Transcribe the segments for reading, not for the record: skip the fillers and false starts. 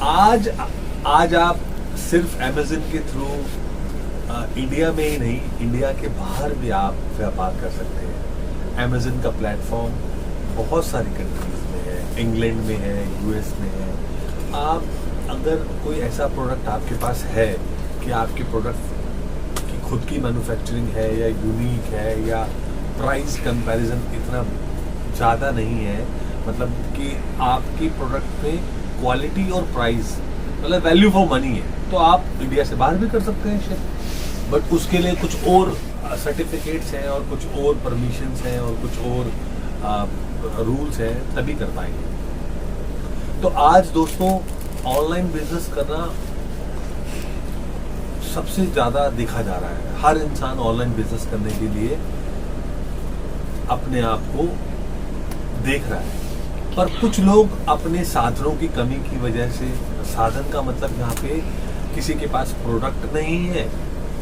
आज आज आप सिर्फ अमेज़न के थ्रू इंडिया में ही नहीं, इंडिया के बाहर भी आप व्यापार कर सकते हैं। अमेज़न का प्लेटफॉर्म बहुत सारी कंट्रीज में है, इंग्लैंड में है, यूएस में है। आप अगर कोई ऐसा प्रोडक्ट आपके पास है कि आपके प्रोडक्ट की खुद की मैन्युफैक्चरिंग है या यूनिक है या प्राइस कंपैरिजन इतना ज़्यादा नहीं है, मतलब कि आपकी प्रोडक्ट में क्वालिटी और प्राइस मतलब वैल्यू फॉर मनी है, तो आप इंडिया से बाहर भी कर सकते हैं शिप। बट उसके लिए कुछ और सर्टिफिकेट्स हैं और कुछ और परमिशंस हैं और कुछ और रूल्स हैं, तभी कर पाएंगे। तो आज दोस्तों ऑनलाइन बिजनेस करना सबसे ज़्यादा देखा जा रहा है। हर इंसान ऑनलाइन बिजनेस करने के लिए अपने आप को देख रहा है, पर कुछ लोग अपने साधनों की कमी की वजह से, साधन का मतलब यहाँ पे किसी के पास प्रोडक्ट नहीं है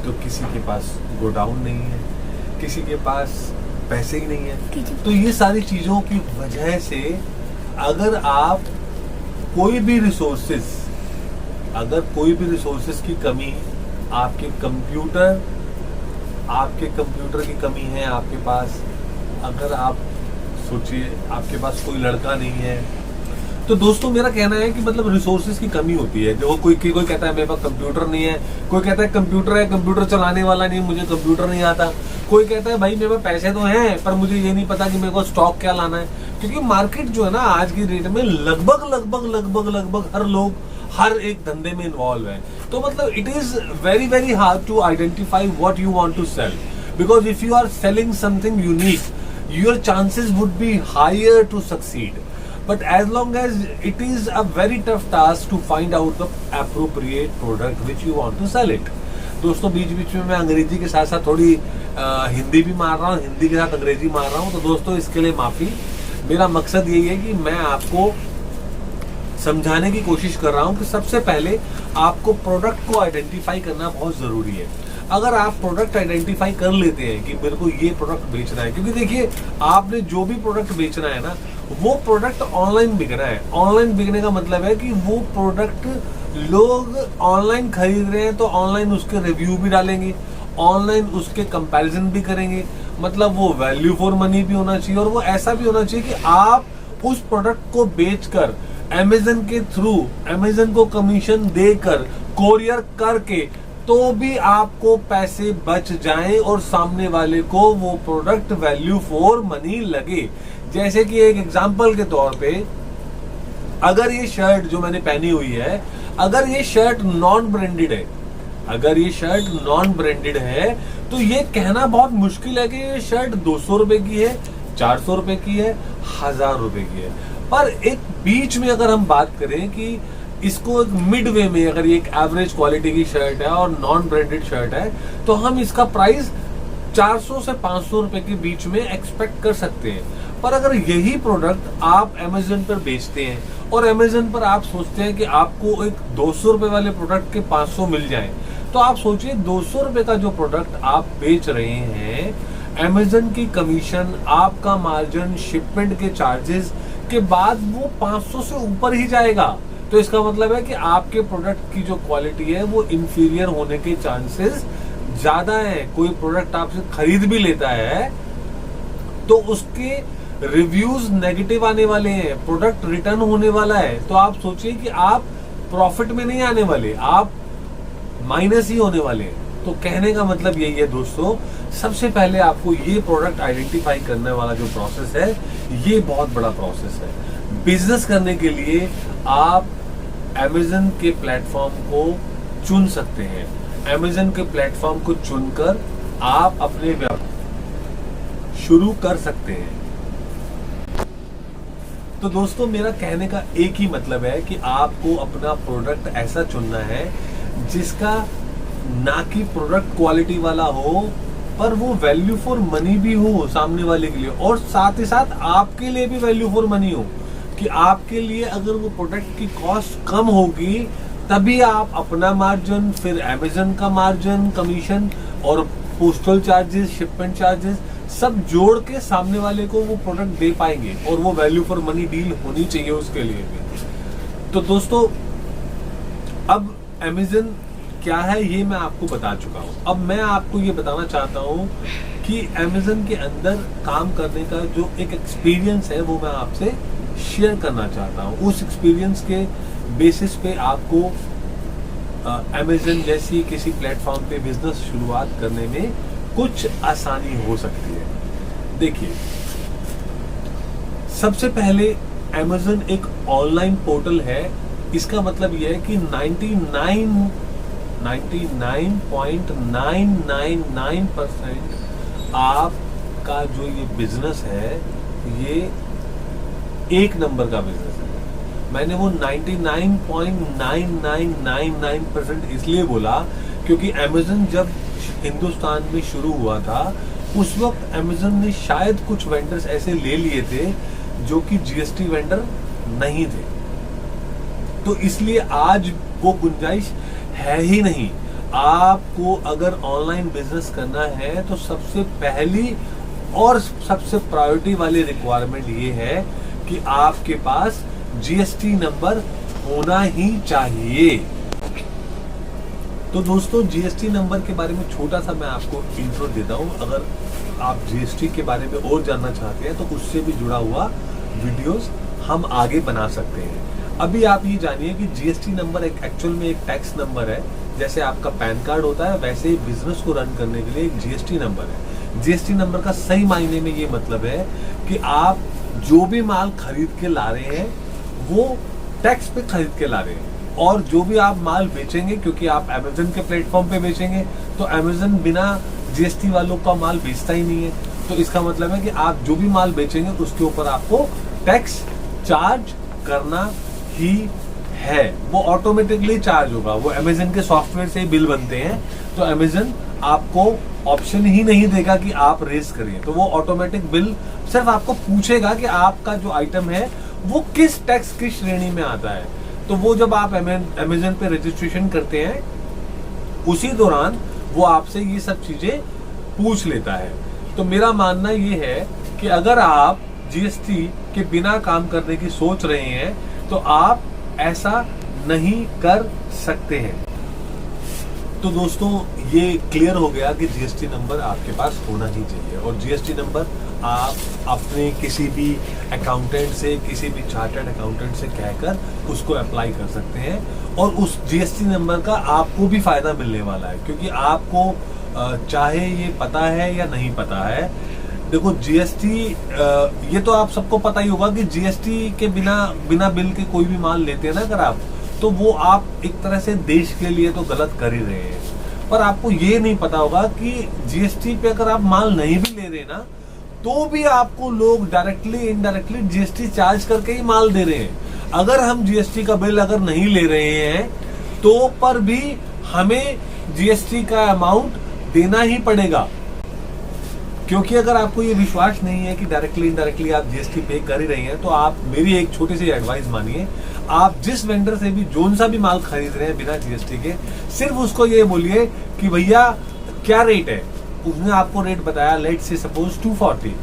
तो किसी के पास गोडाउन नहीं है, किसी के पास पैसे ही नहीं है। तो ये सारी चीज़ों की वजह से अगर आप कोई भी रिसोर्सेज की कमी, आपके कंप्यूटर की कमी है आपके पास, अगर आप सोचिए आपके पास कोई लड़का नहीं है, तो दोस्तों मेरा कहना है कि मतलब रिसोर्सेज की कमी होती है। जो कोई कहता है मेरे पास कंप्यूटर नहीं है, कोई कहता है कंप्यूटर है, कंप्यूटर चलाने वाला नहीं, मुझे कंप्यूटर नहीं आता, कोई कहता है भाई मेरे पास पैसे तो हैं पर मुझे ये नहीं पता कि मेरे को स्टॉक क्या लाना है। क्योंकि मार्केट जो है ना आज की डेट में लगभग हर लोग हर एक धंधे में इन्वॉल्व है। तो मतलब it is very hard to identify what you want to sell, because if you are selling something unique, your chances would be higher to succeed, but as long as it is a very tough task to find out the appropriate product which you want to sell it। दोस्तों बीच में मैं अंग्रेजी के साथ साथ थोड़ी हिंदी भी मार रहा हूँ, हिंदी के साथ अंग्रेजी मार रहा हूँ, तो दोस्तों इसके लिए माफी। मेरा मकसद यही है कि मैं आपको समझाने की कोशिश कर रहा हूँ कि सबसे पहले आपको प्रोडक्ट को आइडेंटिफाई करना बहुत जरूरी है। अगर आप प्रोडक्ट आइडेंटिफाई कर लेते हैं कि मेरे को ये प्रोडक्ट बेचना है, क्योंकि देखिए आपने जो भी प्रोडक्ट बेचना है ना, वो प्रोडक्ट ऑनलाइन बिकना है। ऑनलाइन बिकने का मतलब है कि वो प्रोडक्ट लोग ऑनलाइन खरीद रहे हैं तो ऑनलाइन उसके रिव्यू भी डालेंगे, ऑनलाइन उसके कंपैरिजन भी करेंगे। मतलब वो वैल्यू फॉर मनी भी होना चाहिए और वो ऐसा भी होना चाहिए कि आप उस प्रोडक्ट को बेचकर अमेज़न के थ्रू, अमेज़न को कमीशन देकर, कोरियर करके, तो भी आपको पैसे बच जाएं और सामने वाले को वो प्रोडक्ट वैल्यू फॉर मनी लगे। जैसे कि एक एग्जांपल के तौर पे, अगर ये शर्ट जो मैंने पहनी हुई है, अगर ये शर्ट नॉन ब्रांडेड है, तो ये कहना बहुत मुश्किल है कि ये शर्ट 200 रुपए की है, 400 रुपए की है, 1000 रुपए की है। पर एक बीच में अगर हम बात करें कि इसको एक मिड वे में, अगर ये एक एवरेज क्वालिटी की शर्ट है और नॉन ब्रांडेड शर्ट है, तो हम इसका प्राइस 400 से 500 रुपए के बीच में एक्सपेक्ट कर सकते हैं। पर अगर यही प्रोडक्ट आप अमेज़न पर बेचते हैं और अमेज़न पर आप सोचते हैं कि आपको एक 200 रुपए वाले प्रोडक्ट के 500 मिल जाए, तो आप सोचिए 200 रुपए का जो प्रोडक्ट आप बेच रहे हैं, अमेज़न की कमीशन, आपका मार्जिन, शिपमेंट के चार्जेस के बाद वो 500 से ऊपर ही जाएगा। तो इसका मतलब है कि आपके प्रोडक्ट की जो क्वालिटी है वो इंफीरियर होने के चांसेस ज्यादा हैं। कोई प्रोडक्ट आपसे खरीद भी लेता है तो उसके रिव्यूज नेगेटिव आने वाले हैं, प्रोडक्ट रिटर्न होने वाला है। तो आप सोचिए कि आप प्रॉफिट में नहीं आने वाले, आप माइनस ही होने वाले हैं। तो कहने का मतलब यही है दोस्तों, सबसे पहले आपको ये प्रोडक्ट आइडेंटिफाई करने वाला जो प्रोसेस है, ये बहुत बड़ा प्रोसेस है। बिजनेस करने के लिए आप अमेज़न के प्लेटफॉर्म को चुन सकते हैं। अमेज़न के प्लेटफॉर्म को चुनकर आप अपने व्यापार शुरू कर सकते हैं। तो दोस्तों मेरा कहने का एक ही मतलब है कि आपको अपना प्रोडक्ट ऐसा चुनना है जिसका ना कि प्रोडक्ट क्वालिटी वाला हो, पर वो वैल्यू फॉर मनी भी हो सामने वाले के लिए, और साथ ही साथ आपके लिए भी वैल्यू फॉर मनी हो कि आपके लिए अगर वो प्रोडक्ट की कॉस्ट कम होगी तभी आप अपना मार्जिन, फिर अमेज़न का मार्जिन, कमीशन और पोस्टल चार्जेस, शिपमेंट चार्जेस सब जोड़ के सामने वाले को वो प्रोडक्ट दे पाएंगे, और वो वैल्यू फॉर मनी डील होनी चाहिए उसके लिए भी। तो दोस्तों अमेजन क्या है ये मैं आपको बता चुका हूँ। अब मैं आपको ये बताना चाहता हूँ कि अमेजन के अंदर काम करने का जो एक एक्सपीरियंस है वो मैं आपसे शेयर करना चाहता हूँ। उस एक्सपीरियंस के बेसिस पे आपको अमेजन जैसी किसी प्लेटफॉर्म पे बिजनेस शुरुआत करने में कुछ आसानी हो सकती है। देखिए, सबसे पहले अमेजन एक ऑनलाइन पोर्टल है। इसका मतलब यह है कि 99.999% आपका जो ये बिजनेस है ये एक नंबर का बिजनेस है। मैंने वो 99.9999% इसलिए बोला क्योंकि अमेजन जब हिंदुस्तान में शुरू हुआ था उस वक्त अमेजन ने शायद कुछ वेंडर्स ऐसे ले लिए थे जो कि जीएसटी वेंडर नहीं थे, तो इसलिए आज वो गुंजाइश है ही नहीं। आपको अगर ऑनलाइन बिजनेस करना है तो सबसे पहली और सबसे प्रायोरिटी वाली रिक्वायरमेंट ये है कि आपके पास जीएसटी नंबर होना ही चाहिए। तो दोस्तों, जीएसटी नंबर के बारे में छोटा सा मैं आपको इंट्रो देता हूं। अगर आप जीएसटी के बारे में और जानना चाहते हैं तो उससे भी जुड़ा हुआ वीडियोस हम आगे बना सकते हैं। अभी आप ये जानिए कि जीएसटी नंबर एक एक्चुअल में एक टैक्स नंबर है। जैसे आपका पैन कार्ड होता है वैसे ही बिजनेस को रन करने के लिए एक जीएसटी नंबर है। जीएसटी नंबर का सही मायने में ये मतलब है कि आप जो भी माल खरीद के ला रहे हैं वो टैक्स पे खरीद के ला रहे हैं, और जो भी आप माल बेचेंगे, क्योंकि आप अमेजन के प्लेटफॉर्म पे बेचेंगे तो अमेजन बिना जीएसटी वालों का माल बेचता ही नहीं है। तो इसका मतलब है कि आप जो भी माल बेचेंगे उसके ऊपर आपको टैक्स चार्ज करना ही है। वो ऑटोमेटिकली चार्ज होगा। वो अमेजन के सॉफ्टवेयर से ही बिल बनते हैं, तो अमेजन आपको ऑप्शन ही नहीं देगा कि आप रेज करिए। तो वो ऑटोमेटिक बिल सिर्फ आपको पूछेगा कि आपका जो आइटम है वो किस टैक्स की श्रेणी में आता है। तो वो जब आप अमेजन पे रजिस्ट्रेशन करते हैं उसी दौरान वो आपसे ये सब चीजें पूछ लेता है। तो मेरा मानना ये है कि अगर आप जीएसटी के बिना काम करने की सोच रहे हैं तो आप ऐसा नहीं कर सकते हैं। तो दोस्तों, ये क्लियर हो गया कि जीएसटी नंबर आपके पास होना ही चाहिए, और जीएसटी नंबर आप अपने किसी भी अकाउंटेंट से, किसी भी चार्टर्ड अकाउंटेंट से कहकर उसको अप्लाई कर सकते हैं, और उस जीएसटी नंबर का आपको भी फायदा मिलने वाला है। क्योंकि आपको चाहे ये पता है या नहीं पता है, देखो जीएसटी ये तो आप सबको पता ही होगा कि जीएसटी के बिना बिल के कोई भी माल लेते हैं ना अगर आप, तो वो आप एक तरह से देश के लिए तो गलत कर ही रहे हैं। पर आपको ये नहीं पता होगा कि जीएसटी पे अगर आप माल नहीं भी ले रहे ना तो भी आपको लोग डायरेक्टली इनडायरेक्टली जीएसटी चार्ज करके ही माल दे रहे हैं। अगर हम जीएसटी का बिल अगर नहीं ले रहे हैं तो पर भी हमें जीएसटी का अमाउंट देना ही पड़ेगा। क्योंकि अगर आपको ये विश्वास नहीं है कि डायरेक्टली इनडायरेक्टली आप जीएसटी पे कर ही रहे हैं, तो आप मेरी एक छोटी सी एडवाइस मानिए। आप जिस वेंडर से भी जोन सा भी माल खरीद रहे हैं बिना जीएसटी के, सिर्फ उसको ये बोलिए कि भैया क्या रेट है। उसने आपको रेट बताया, लेट से सपोज 240,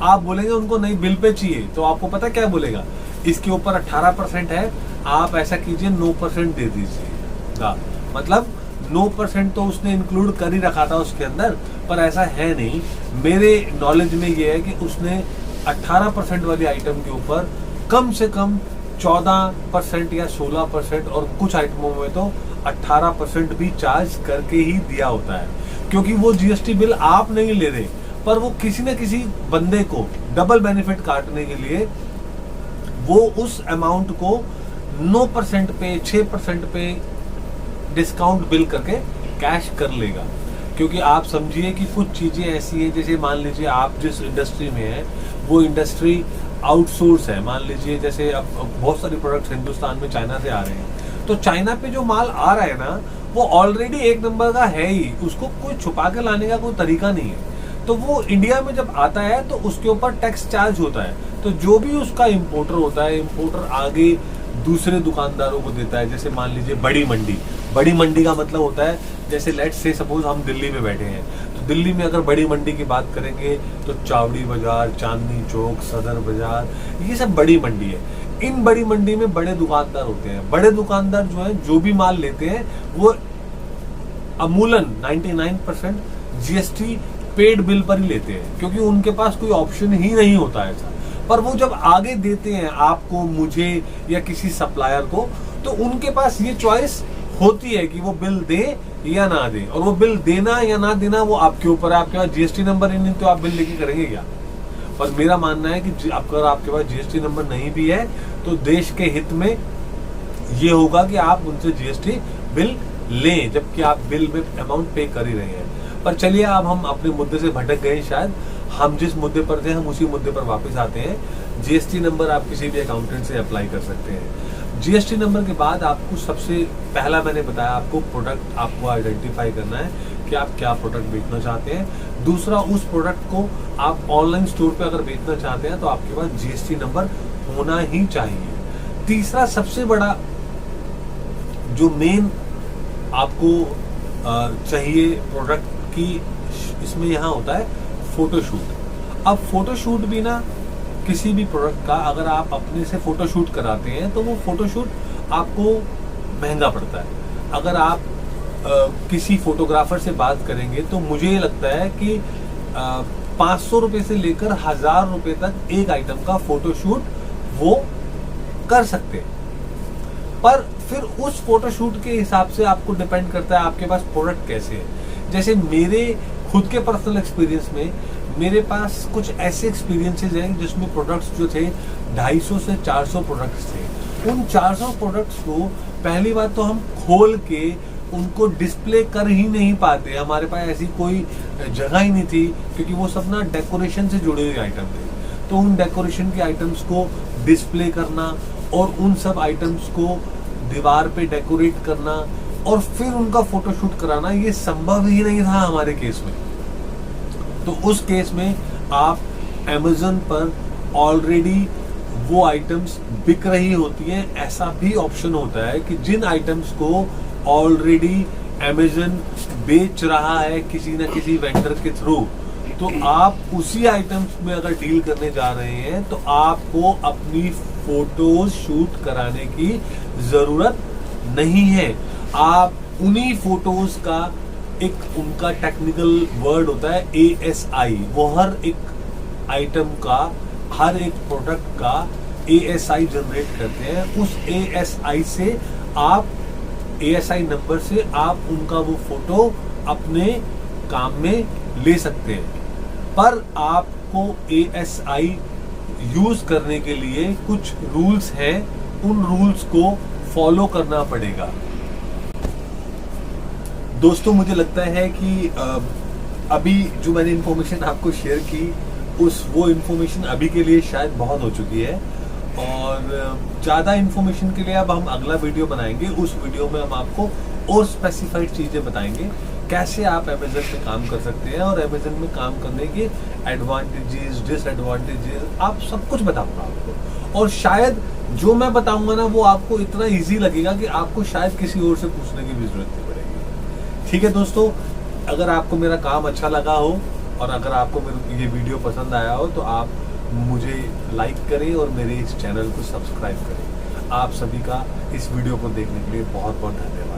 आप बोलेंगे उनको नहीं बिल पे चाहिए, तो आपको पता क्या बोलेगा, इसके ऊपर 18% है, आप ऐसा कीजिए 9% दे दीजिएगा। मतलब 9% तो उसने इंक्लूड कर ही रखा था उसके अंदर, पर ऐसा है नहीं। मेरे नॉलेज में ये है कि उसने 18% वाली आइटम के ऊपर कम से कम 14% या 16%, और कुछ आइटमों में तो 18% भी चार्ज करके ही दिया होता है। क्योंकि वो जीएसटी बिल आप नहीं ले रहे, पर वो किसी न किसी बंदे को डबल बेनिफिट काटने के लिए वो उस अमाउंट को 9% पे, 6% पे डिस्काउंट बिल करके कैश कर लेगा। क्योंकि आप समझिए कि कुछ चीजें ऐसी हैं, जैसे मान लीजिए आप जिस इंडस्ट्री में हैं वो इंडस्ट्री आउटसोर्स है। मान लीजिए जैसे अब बहुत सारे प्रोडक्ट्स हिंदुस्तान में चाइना से आ रहे हैं, तो चाइना पे जो माल आ रहा है ना वो ऑलरेडी एक नंबर का है ही, उसको कोई छुपा के लाने का कोई तरीका नहीं है। तो वो इंडिया में जब आता है तो उसके ऊपर टैक्स चार्ज होता है। तो जो भी उसका इम्पोर्टर होता है, इम्पोर्टर आगे दूसरे दुकानदारों को देता है। जैसे मान लीजिए बड़ी मंडी का मतलब होता है, जैसे लेट्स से सपोज हम दिल्ली में बैठे हैं, तो दिल्ली में अगर बड़ी मंडी की बात करेंगे तो चावड़ी बाजार, चांदनी चौक, सदर बाजार, ये सब बड़ी मंडी है। इन बड़ी मंडी में बड़े दुकानदार होते हैं। बड़े दुकानदार जो है जो भी माल लेते हैं वो अमूलन 99% जीएसटी पेड बिल पर ही लेते हैं, क्योंकि उनके पास कोई ऑप्शन ही नहीं होता ऐसा। पर वो जब आगे देते हैं आपको, मुझे या किसी सप्लायर को, तो उनके पास ये चॉइस होती है कि वो बिल दे या ना दे। और वो बिल देना या ना देना वो आपके ऊपर है। आपके पास जीएसटी नंबर ही नहीं तो आप बिल लेके करेंगे क्या? पर मेरा मानना है कि अगर आपके पास जीएसटी नंबर नहीं भी है तो देश के हित में ये होगा कि आप उनसे जीएसटी बिल लें, जबकि आप बिल में अमाउंट पे कर ही रहे हैं। पर चलिए अब हम अपने मुद्दे से भटक गए। शायद हम जिस मुद्दे पर थे हम उसी मुद्दे पर वापस आते हैं। जीएसटी नंबर आप किसी भी अकाउंटेंट से अप्लाई कर सकते हैं। जीएसटी नंबर के बाद आपको सबसे पहला मैंने बताया, आपको प्रोडक्ट आपको आइडेंटिफाई करना है कि आप क्या प्रोडक्ट बेचना चाहते हैं। दूसरा, उस प्रोडक्ट को आप ऑनलाइन स्टोर पे अगर बेचना चाहते हैं तो आपके पास जीएसटी नंबर होना ही चाहिए। तीसरा सबसे बड़ा जो मेन आपको चाहिए प्रोडक्ट की, इसमें यहाँ होता है फोटोशूट। अब फोटोशूट भी ना किसी भी प्रोडक्ट का अगर आप अपने से फोटोशूट कराते हैं तो वो फोटोशूट आपको महंगा पड़ता है। अगर आप किसी फोटोग्राफर से बात करेंगे तो मुझे ये लगता है कि 500 रुपए से लेकर 1000 रुपए तक एक आइटम का फोटोशूट वो कर सकते हैं। पर फिर उस फोटोशूट के हिसाब से आपको डिपेंड करता है आपके पास प्रोडक्ट कैसे है। जैसे मेरे खुद के पर्सनल एक्सपीरियंस में मेरे पास कुछ ऐसे एक्सपीरियंसेस हैं जिसमें प्रोडक्ट्स जो थे 250 से 400 प्रोडक्ट्स थे। उन 400 प्रोडक्ट्स को पहली बात तो हम खोल के उनको डिस्प्ले कर ही नहीं पाते, हमारे पास ऐसी कोई जगह ही नहीं थी, क्योंकि वो सब ना डेकोरेशन से जुड़े हुए आइटम थे। तो उन डेकोरेशन के आइटम्स को डिस्प्ले करना और उन सब आइटम्स को दीवार पे डेकोरेट करना और फिर उनका फोटोशूट कराना, ये संभव ही नहीं था हमारे केस में। तो उस केस में आप Amazon पर ऑलरेडी वो आइटम्स बिक रही होती हैं। ऐसा भी ऑप्शन होता है कि जिन आइटम्स को ऑलरेडी Amazon बेच रहा है किसी न किसी वेंडर के थ्रू, तो आप उसी आइटम्स में अगर डील करने जा रहे हैं तो आपको अपनी फोटोज शूट कराने की जरूरत नहीं है। आप उन्हीं फोटोज का एक उनका टेक्निकल वर्ड होता है ASI, वो हर एक आइटम का, हर एक प्रोडक्ट का ASI जनरेट करते हैं। उस ASI से आप ASI नंबर से आप उनका वो फोटो अपने काम में ले सकते हैं। पर आपको ASI यूज करने के लिए कुछ रूल्स हैं, उन रूल्स को फॉलो करना पड़ेगा। दोस्तों मुझे लगता है कि अभी जो मैंने इन्फॉर्मेशन आपको शेयर की वो इन्फॉर्मेशन अभी के लिए शायद बहुत हो चुकी है, और ज़्यादा इन्फॉर्मेशन के लिए अब हम अगला वीडियो बनाएंगे। उस वीडियो में हम आपको और स्पेसिफाइड चीज़ें बताएंगे, कैसे आप Amazon में काम कर सकते हैं और Amazon में काम करने के एडवांटेजेस, डिसएडवांटेजेस, आप सब कुछ बताऊंगा आपको। और शायद जो मैं बताऊंगा ना वो आपको इतना इजी लगेगा कि आपको शायद किसी और से पूछने की भी जरूरत नहीं पड़ेगी। ठीक है दोस्तों, अगर आपको मेरा काम अच्छा लगा हो और अगर आपको मेरे ये वीडियो पसंद आया हो तो आप मुझे लाइक करें और मेरे इस चैनल को सब्सक्राइब करें। आप सभी का इस वीडियो को देखने के लिए बहुत बहुत धन्यवाद।